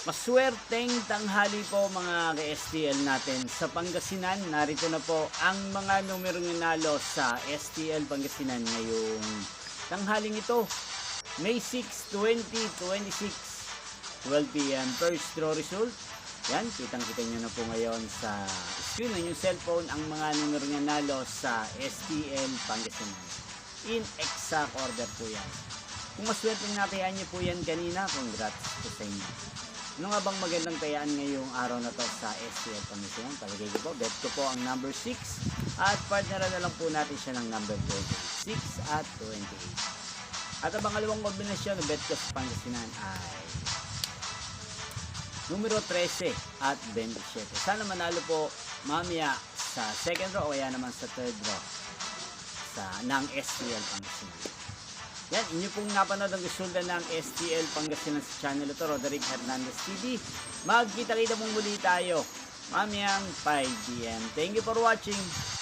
Maswerteng tanghali po mga ka-STL natin sa Pangasinan. Narito na po ang mga numerong nanalo sa STL Pangasinan ngayong tanghaling ito. May 6, 2026, 12 p.m. First draw result. Yan, kitang-kita nyo na po ngayon sa screen ng yung cellphone ang mga numerong nanalo sa STL Pangasinan. In exact order po yan. Kung maswerteng natayaan nyo po yan kanina, congrats po sa inyo. Ano nga bang magandang tayaan ngayong araw na to sa STL Pangasinan? Palagay ko po, bet ko po ang number 6 at partneran na lang po natin siya ng number 26 at 28. At ang pangalawang kombinasyon ng bet ko sa Pangasinan ay numero 13 at 27. Sana manalo po mamaya sa second row o kaya naman sa third row ng STL Pangasinan. Yan, inyo pong napanood ang resulta ng STL Pangasinan sa channel ito, Roderick Hernandez TV. Magkita-kita mong muli tayo mamayang 5 p.m. Thank you for watching.